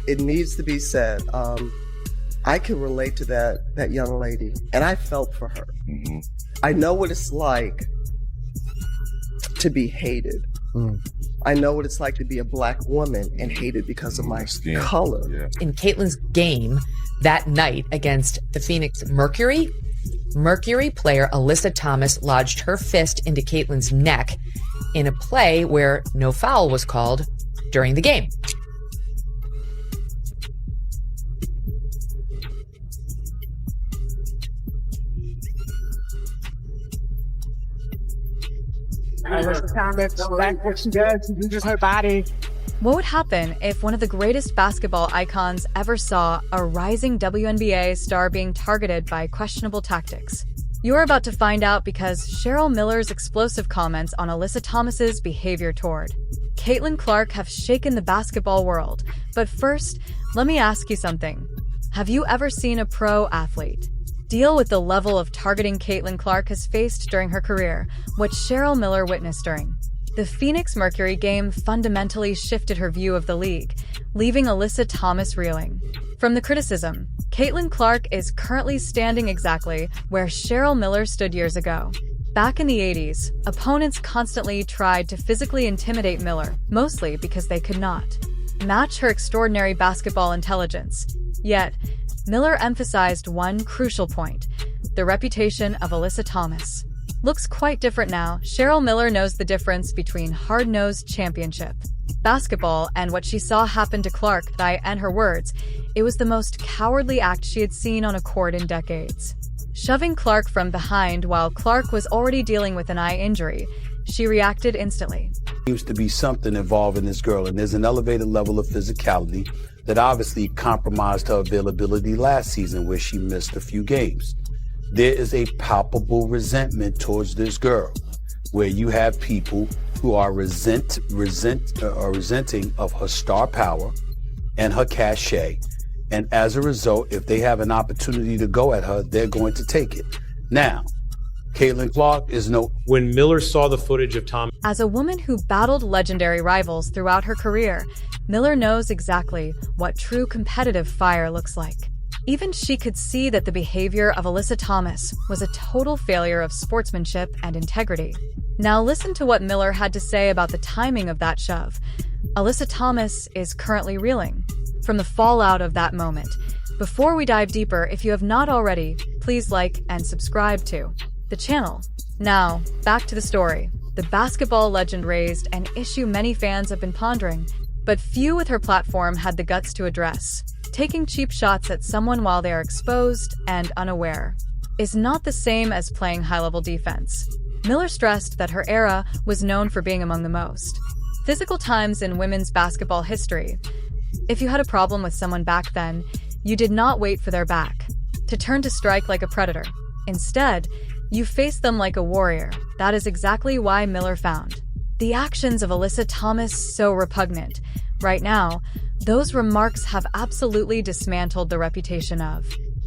it needs to be said. I can relate to that young lady, and I felt for her. Mm-hmm. I know what it's like to be hated. I know what it's like to be a black woman and hated because of my color. Yeah. In Caitlin's game that night against the Phoenix Mercury player Alyssa Thomas lodged her fist into Caitlin's neck in a play where no foul was called during the game. What would happen if one of the greatest basketball icons ever saw a rising WNBA star being targeted by questionable tactics? You're about to find out because Cheryl Miller's explosive comments on Alyssa Thomas's behavior toward Caitlin Clark have shaken the basketball world. But first, let me ask you something. Have you ever seen a pro athlete deal with the level of targeting Caitlin Clark has faced during her career, what Cheryl Miller witnessed during the Phoenix Mercury game fundamentally shifted her view of the league, leaving Alyssa Thomas reeling from the criticism? Caitlin Clark is currently standing exactly where Cheryl Miller stood years ago. Back in the 80s, opponents constantly tried to physically intimidate Miller, mostly because they could not match her extraordinary basketball intelligence. Yet, Miller emphasized one crucial point: the reputation of Alyssa Thomas looks quite different now. Cheryl Miller knows the difference between hard-nosed championship basketball and what she saw happen to Clark. And her words, it was the most cowardly act she had seen on a court in decades. Shoving Clark from behind while Clark was already dealing with an eye injury, she reacted instantly. Seems to be something involving this girl, and there's an elevated level of physicality that obviously compromised her availability last season where she missed a few games. There is a palpable resentment towards this girl where you have people who are resenting of her star power and her cachet. And as a result, if they have an opportunity to go at her, they're going to take it. Now, Caitlin Clark is no... When Miller saw the footage of Tom... As a woman who battled legendary rivals throughout her career, Miller knows exactly what true competitive fire looks like. Even she could see that the behavior of Alyssa Thomas was a total failure of sportsmanship and integrity. Now listen to what Miller had to say about the timing of that shove. Alyssa Thomas is currently reeling from the fallout of that moment. Before we dive deeper, if you have not already, please like and subscribe to the channel. Now, back to the story. The basketball legend raised an issue many fans have been pondering, but few with her platform had the guts to address. Taking cheap shots at someone while they are exposed and unaware is not the same as playing high-level defense. Miller stressed that her era was known for being among the most physical times in women's basketball history. If you had a problem with someone back then, you did not wait for their back to turn to strike like a predator. Instead, you faced them like a warrior. That is exactly why Miller found the actions of Alyssa Thomas so repugnant. Right now, those remarks have absolutely dismantled the reputation of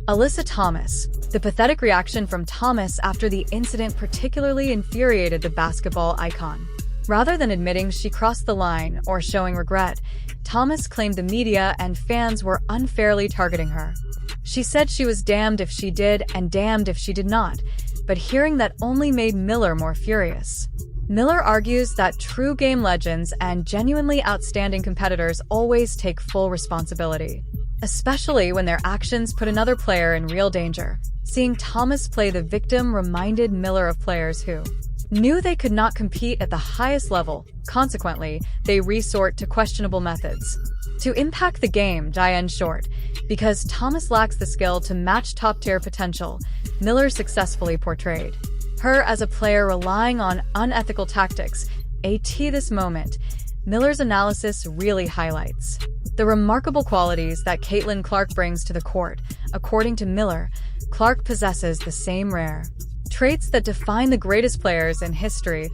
Alyssa Thomas. The pathetic reaction from Thomas after the incident particularly infuriated the basketball icon. Rather than admitting she crossed the line or showing regret, Thomas claimed the media and fans were unfairly targeting her. She said she was damned if she did and damned if she did not, but hearing that only made Miller more furious. Miller argues that true game legends and genuinely outstanding competitors always take full responsibility, especially when their actions put another player in real danger. Seeing Thomas play the victim reminded Miller of players who knew they could not compete at the highest level. Consequently, they resort to questionable methods to impact the game. In short, because Thomas lacks the skill to match top-tier potential, Miller successfully portrayed her as a player relying on unethical tactics. This moment, Miller's analysis really highlights the remarkable qualities that Caitlin Clark brings to the court. According to Miller, Clark possesses the same rare traits that define the greatest players in history: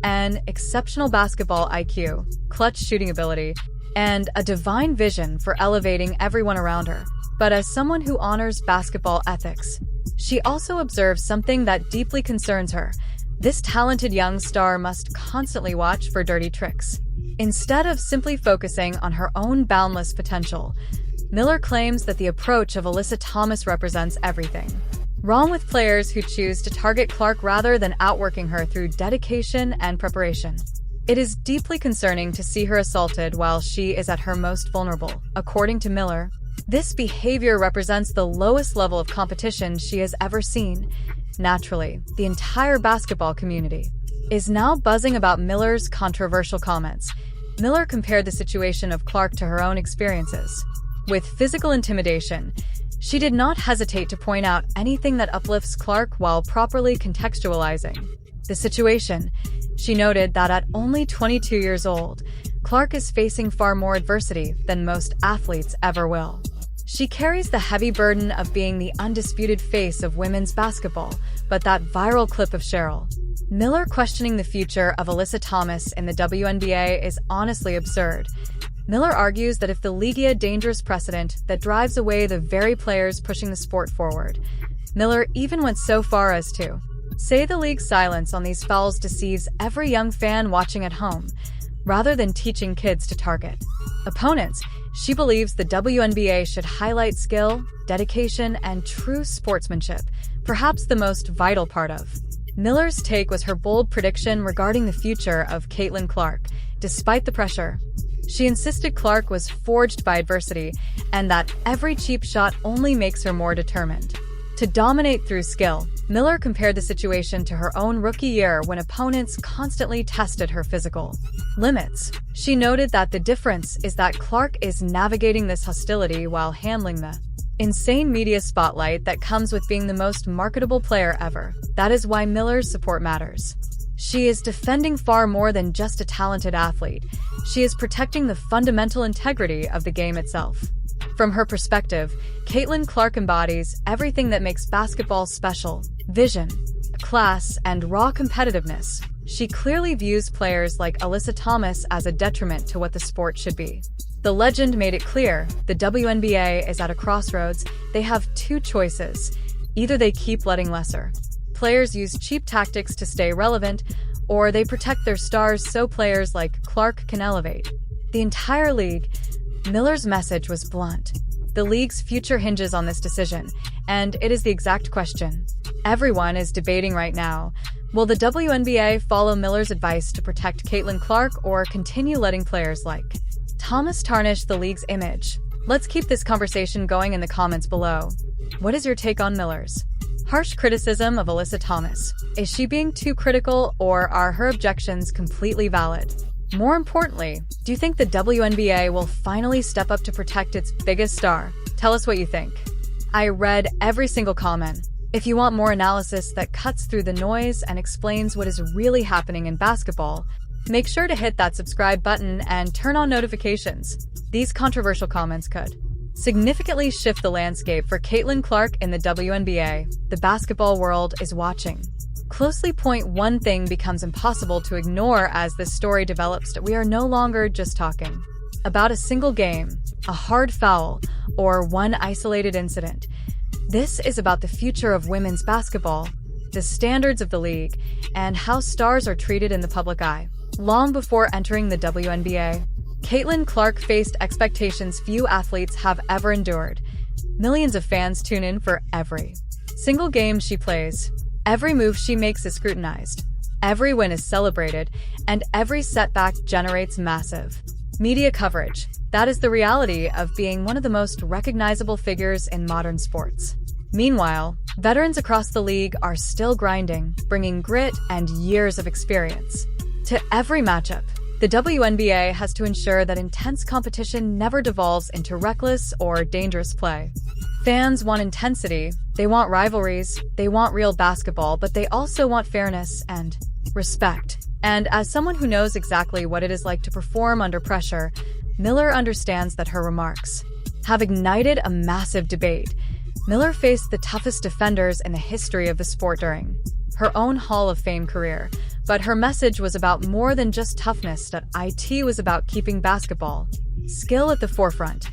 an exceptional basketball IQ, clutch shooting ability, and a divine vision for elevating everyone around her. But as someone who honors basketball ethics, she also observes something that deeply concerns her. This talented young star must constantly watch for dirty tricks. Instead of simply focusing on her own boundless potential, Miller claims that the approach of Alyssa Thomas represents everything wrong with players who choose to target Clark rather than outworking her through dedication and preparation. It is deeply concerning to see her assaulted while she is at her most vulnerable. According to Miller, this behavior represents the lowest level of competition she has ever seen. Naturally, the entire basketball community is now buzzing about Miller's controversial comments. Miller compared the situation of Clark to her own experiences. With physical intimidation, she did not hesitate to point out anything that uplifts Clark while properly contextualizing the situation. She noted that at only 22 years old, Clark is facing far more adversity than most athletes ever will. She carries the heavy burden of being the undisputed face of women's basketball, but that viral clip of Cheryl Miller questioning the future of Alyssa Thomas in the WNBA is honestly absurd. Miller argues that if the league is a dangerous precedent that drives away the very players pushing the sport forward. Miller even went so far as to say the league's silence on these fouls deceives every young fan watching at home, rather than teaching kids to target opponents. She believes the WNBA should highlight skill, dedication, and true sportsmanship, perhaps the most vital part of Miller's take was her bold prediction regarding the future of Caitlin Clark. Despite the pressure, she insisted Clark was forged by adversity and that every cheap shot only makes her more determined to dominate through skill. Miller compared the situation to her own rookie year when opponents constantly tested her physical limits. She noted that the difference is that Clark is navigating this hostility while handling the insane media spotlight that comes with being the most marketable player ever. That is why Miller's support matters. She is defending far more than just a talented athlete. She is protecting the fundamental integrity of the game itself. From her perspective, Caitlin Clark embodies everything that makes basketball special: vision, class, and raw competitiveness. She clearly views players like Alyssa Thomas as a detriment to what the sport should be. The legend made it clear the WNBA is at a crossroads. They have two choices. Either they keep letting lesser players use cheap tactics to stay relevant, or they protect their stars so players like Clark can elevate the entire league. Miller's message was blunt. The league's future hinges on this decision, and it is the exact question everyone is debating right now. Will the WNBA follow Miller's advice to protect Caitlin Clark or continue letting players like Thomas tarnish the league's image? Let's keep this conversation going in the comments below. What is your take on Miller's harsh criticism of Alyssa Thomas? Is she being too critical, or are her objections completely valid? More importantly, do you think the WNBA will finally step up to protect its biggest star? Tell us what you think. I read every single comment. If you want more analysis that cuts through the noise and explains what is really happening in basketball, make sure to hit that subscribe button and turn on notifications. These controversial comments could significantly shift the landscape for Caitlin Clark in the WNBA. The basketball world is watching closely. One thing becomes impossible to ignore as this story develops. We are no longer just talking about a single game, a hard foul, or one isolated incident. This is about the future of women's basketball, the standards of the league, and how stars are treated in the public eye. Long before entering the WNBA, Caitlin Clark faced expectations few athletes have ever endured. Millions of fans tune in for every single game she plays. Every move she makes is scrutinized. Every win is celebrated, and every setback generates massive media coverage. That is the reality of being one of the most recognizable figures in modern sports. Meanwhile, veterans across the league are still grinding, bringing grit and years of experience to every matchup. The WNBA has to ensure that intense competition never devolves into reckless or dangerous play. Fans want intensity, they want rivalries, they want real basketball, but they also want fairness and respect. And as someone who knows exactly what it is like to perform under pressure, Miller understands that her remarks have ignited a massive debate. Miller faced the toughest defenders in the history of the sport during her own Hall of Fame career, but her message was about more than just toughness. It was about keeping basketball skill at the forefront,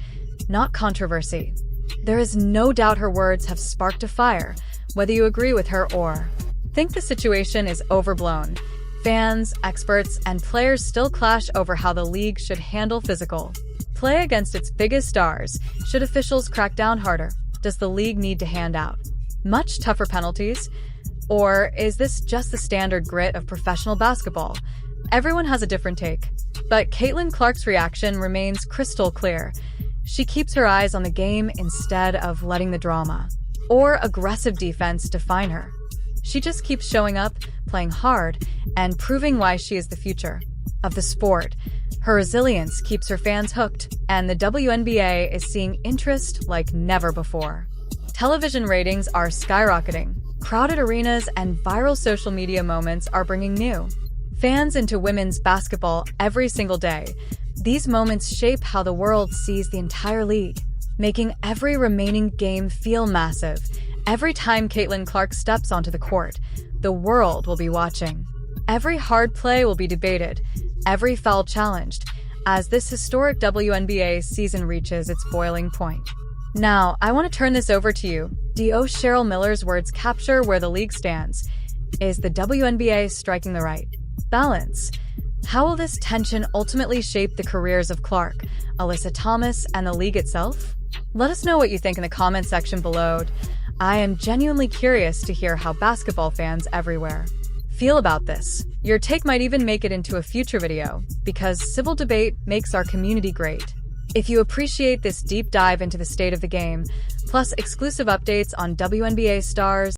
not controversy. There is no doubt her words have sparked a fire, whether you agree with her or think the situation is overblown. Fans, experts, and players still clash over how the league should handle physical play against its biggest stars. Should officials crack down harder? Does the league need to hand out much tougher penalties? Or is this just the standard grit of professional basketball? Everyone has a different take. But Caitlin Clark's reaction remains crystal clear. She keeps her eyes on the game instead of letting the drama or aggressive defense define her. She just keeps showing up, playing hard, and proving why she is the future of the sport. Her resilience keeps her fans hooked, and the WNBA is seeing interest like never before. Television ratings are skyrocketing. Crowded arenas and viral social media moments are bringing new fans into women's basketball every single day. These moments shape how the world sees the entire league, making every remaining game feel massive. Every time Caitlin Clark steps onto the court, the world will be watching. Every hard play will be debated, every foul challenged, as this historic WNBA season reaches its boiling point. Now, I want to turn this over to you. Do Cheryl Miller's words capture where the league stands? Is the WNBA striking the right balance? How will this tension ultimately shape the careers of Clark, Alyssa Thomas, and the league itself? Let us know what you think in the comment section below. I am genuinely curious to hear how basketball fans everywhere feel about this. Your take might even make it into a future video, because civil debate makes our community great. If you appreciate this deep dive into the state of the game, plus exclusive updates on WNBA stars